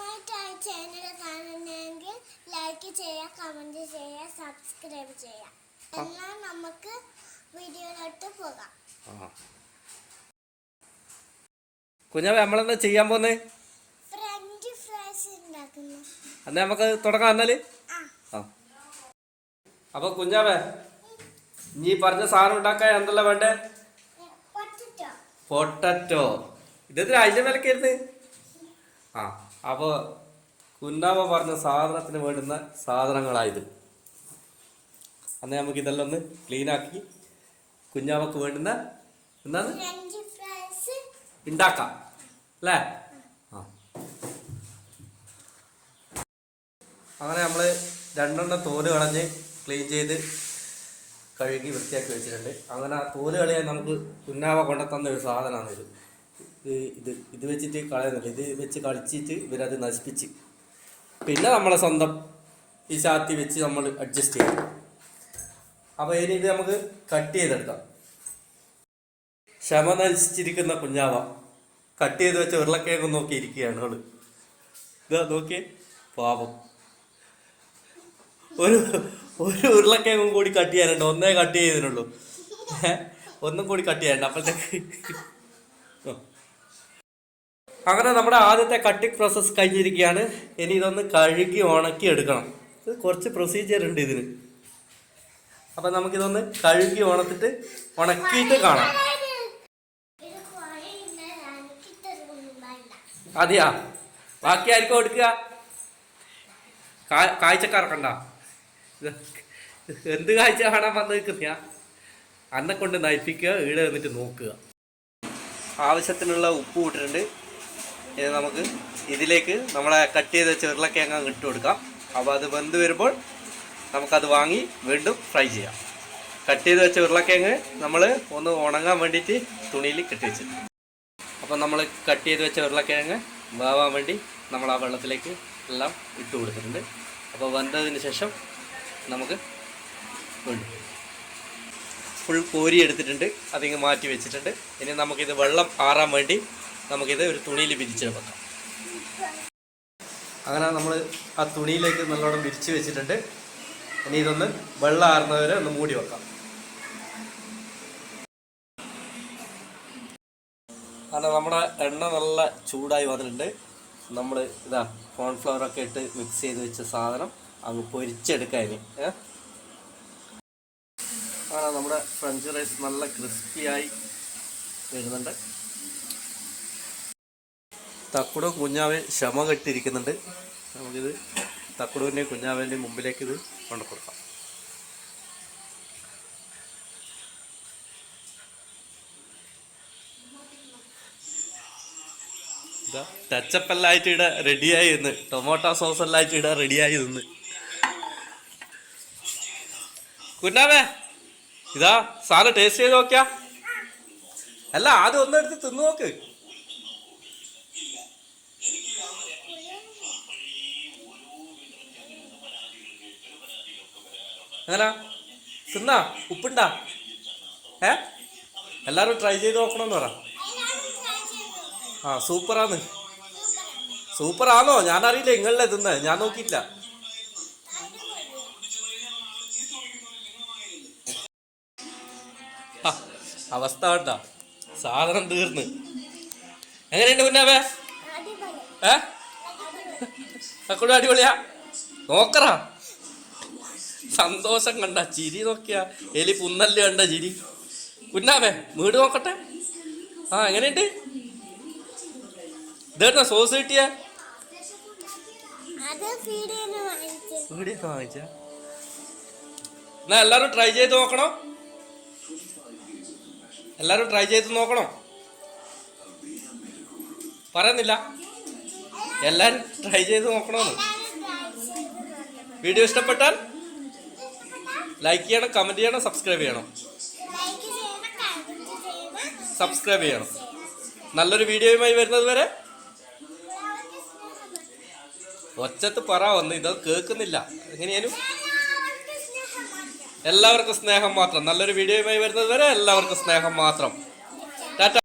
ആദ്യമായിട്ടാണ് ചാനൽ കാണുന്നതെങ്കിൽ ലൈക്ക് ചെയ്യുക, കമന്റ് ചെയ്യുക, സബ്സ്ക്രൈബ് ചെയ്യുക. എന്നാൽ നമുക്ക് വീഡിയോയിലോട്ട് പോകാം. കുഞ്ഞാവേ, നമ്മളെന്താ ചെയ്യാൻ പോന്നേ? ഫ്രഞ്ച് ഫ്രൈസ് ഉണ്ടാക്കുന്നു. അന്നേ നമുക്ക് തുടങ്ങാം. എന്നാല് അപ്പൊ കുഞ്ഞാവേ, നീ പറഞ്ഞ സാധനം ഉണ്ടാക്കാൻ എന്തെല്ലാം വേണ്ടേ? പൊട്ടറ്റോ. ഇതെന്തിനാ അതിന്റെ വിലക്കായിരുന്നു? അപ്പൊ കുഞ്ഞാവ പറഞ്ഞ സാധനത്തിന് വേണ്ടുന്ന സാധനങ്ങളായത്. അന്നേ നമുക്ക് ഇതെല്ലാം ഒന്ന് ക്ലീൻ ആക്കി കുഞ്ഞാവക്ക് വേണ്ടുന്ന എന്താണ് ഉണ്ടാക്കാം അല്ലേ? അങ്ങനെ നമ്മള് രണ്ടെണ്ണം തോല് കളഞ്ഞ് ക്ലീൻ ചെയ്ത് കഴുകി വൃത്തിയാക്കി വെച്ചിട്ടുണ്ട്. അങ്ങനെ ആ തോല് കളയാൻ നമുക്ക് കുഞ്ഞാവ കൊണ്ടുത്തന്ന ഒരു സാധനമാണ് ഇത് വെച്ചിട്ട് കളയുന്നില്ല. ഇത് വെച്ച് കളിച്ചിട്ട് ഇവരത് നശിപ്പിച്ച് പിന്നെ നമ്മളെ സ്വന്തം ഈ ചാത്തി വെച്ച് നമ്മൾ അഡ്ജസ്റ്റ് ചെയ്യും. അപ്പോൾ ഇനി ഇത് നമുക്ക് കട്ട് ചെയ്തെടുക്കാം. ക്ഷമ നശിച്ചിരിക്കുന്ന കുഞ്ഞാവ കട്ട് ചെയ്ത് വെച്ച ഉരുളക്കിഴങ്ങ് നോക്കി ഇരിക്കുകയാണ് അവള്. ഇതാ നോക്കിയേ, പാപം. ഒരു ഉരുളക്കിഴങ്ങും കൂടി കട്ട് ചെയ്യാനുണ്ട്. ഒന്നേ കട്ട് ചെയ്തിട്ടുള്ളൂ. ഒന്നും കൂടി കട്ട് ചെയ്യാനുണ്ട്. അപ്പോഴത്തേക്ക് അങ്ങനെ നമ്മുടെ ആദ്യത്തെ കട്ടിങ് പ്രോസസ്സ് കഴിഞ്ഞിരിക്കുകയാണ്. ഇനി ഇതൊന്ന് കഴുകി ഉണക്കി എടുക്കണം. ഇത് കുറച്ച് പ്രൊസീജിയർ ഉണ്ട് ഇതിന്. അപ്പം നമുക്കിതൊന്ന് കഴുകി ഉണക്കിയിട്ട് കാണാം. അതെയാ, ബാക്കി ആർക്കും എടുക്കുക? കാഴ്ചക്കാർക്കണ്ട. എന്ത് കാഴ്ച കാണാൻ വന്ന് നിൽക്കുന്ന അന്നെ കൊണ്ട് നയിപ്പിക്കുക. ഈടെ വന്നിട്ട് നോക്കുക. ആവശ്യത്തിനുള്ള ഉപ്പ് ഇട്ടിട്ടുണ്ട്. ഇനി നമുക്ക് ഇതിലേക്ക് നമ്മളെ കട്ട് ചെയ്ത് വെച്ച ഉരുളക്കിഴങ്ങ് ഇട്ട് കൊടുക്കാം. അപ്പോൾ അത് വെന്ത് വരുമ്പോൾ നമുക്കത് വാങ്ങി വീണ്ടും ഫ്രൈ ചെയ്യാം. കട്ട് ചെയ്ത് വെച്ച ഉരുളക്കിഴങ്ങ് നമ്മൾ ഒന്ന് ഉണങ്ങാൻ വേണ്ടിയിട്ട് തുണിയിൽ കെട്ടി വെച്ചിട്ടുണ്ട്. അപ്പം നമ്മൾ കട്ട് ചെയ്ത് വെച്ച ഉരുളക്കിഴങ്ങ് വേവാൻ വേണ്ടി നമ്മൾ ആ വെള്ളത്തിലേക്ക് എല്ലാം ഇട്ട് കൊടുത്തിട്ടുണ്ട്. അപ്പോൾ വെന്തതിന് ശേഷം നമുക്ക് വീണ്ടും ഫുൾ കോരി എടുത്തിട്ടുണ്ട്. അതിങ്ങ് മാറ്റി വെച്ചിട്ടുണ്ട്. ഇനി നമുക്കിത് വെള്ളം ആറാൻ വേണ്ടി നമുക്കിത് ഒരു തുണിയിൽ വിരിച്ച് വെക്കാം. അങ്ങനെ നമ്മൾ ആ തുണിയിലേക്ക് നല്ലോണം വിരിച്ച് വെച്ചിട്ടുണ്ട്. ഇനി ഇതൊന്ന് വെള്ളം ആറുന്നവരെ ഒന്ന് മൂടി വെക്കാം. അങ്ങനെ നമ്മുടെ എണ്ണ നല്ല ചൂടായി വന്നിട്ടുണ്ട്. നമ്മൾ ഇതാ കോൺഫ്ലവറൊക്കെ ഇട്ട് മിക്സ് ചെയ്ത് വെച്ച സാധനം അങ്ങ് പൊരിച്ചെടുക്കാം. ഇനി അങ്ങനെ നമ്മുടെ ഫ്രഞ്ച് റൈസ് നല്ല ക്രിസ്പിയായി വരുന്നുണ്ട്. തക്കുടു കുഞ്ഞാവൻ ക്ഷമ കെട്ടിരിക്കുന്നുണ്ട്. നമുക്കിത് തക്കുടുവിൻ്റെയും കുഞ്ഞാവൻ്റെയും മുമ്പിലേക്ക് ഇത് കൊണ്ടു കൊടുക്കാം. ഇതാ ടച്ചപ്പ് എല്ലാം ആയിട്ട് ഇവിടെ റെഡിയായി നിന്ന്, ടൊമാറ്റോ സോസ് എല്ലാം ആയിട്ട് ഇവിടെ റെഡിയായി നിന്ന്. കുഞ്ഞാവേ, ഇതാ സാധനം ടേസ്റ്റ് ചെയ്ത് നോക്കിയാ? അല്ല, ആദ്യം ഒന്നെടുത്ത് തിന്നു നോക്ക്. അങ്ങനെ തിന്നാ? ഉപ്പുണ്ടാ? എല്ലാവരും ട്രൈ ചെയ്ത് നോക്കണമെന്ന് പറ. സൂപ്പറാന്ന്. സൂപ്പറാണോ? ഞാനറിയില്ല, നിങ്ങളല്ലേ തിന്ന, ഞാൻ നോക്കിയില്ല. അവസ്ഥ വേണ്ട, സാധനം തീർന്ന്. എങ്ങനെയുണ്ട് കുഞ്ഞാവേ? തക്കുടു അടിപൊളിയാ? നോക്കറാ, സന്തോഷം കണ്ട ചിരി നോക്കിയാ എലി പുന്നല് കണ്ട ചിരി. കുഞ്ഞാവേ, വീട് നോക്കട്ടെ. എങ്ങനെയുണ്ട്? ഇതാ സോസ് കിട്ടിയ വീടിയൊക്കെ വാങ്ങിച്ച. എന്നാ എല്ലാരും ട്രൈ ചെയ്ത് നോക്കണം. എല്ലാരും ട്രൈ ചെയ്ത് നോക്കണം. പറയുന്നില്ല, എല്ലാരും ട്രൈ ചെയ്ത് നോക്കണമെന്ന്. വീഡിയോ ഇഷ്ടപ്പെട്ടാൽ ലൈക്ക് ചെയ്യണം, കമന്റ് ചെയ്യണം, സബ്സ്ക്രൈബ് ചെയ്യണം. നല്ലൊരു വീഡിയോയുമായി വരുന്നത് വരെ ഒച്ചത്ത് പറ. വന്ന് ഇത് കേൾക്കുന്നില്ല. എങ്ങനെയാലും എല്ലാവർക്കും സ്നേഹം മാത്രം. നല്ലൊരു വീഡിയോയുമായി വരുന്നത് വരെ എല്ലാവർക്കും സ്നേഹം മാത്രം. ടാറ്റ.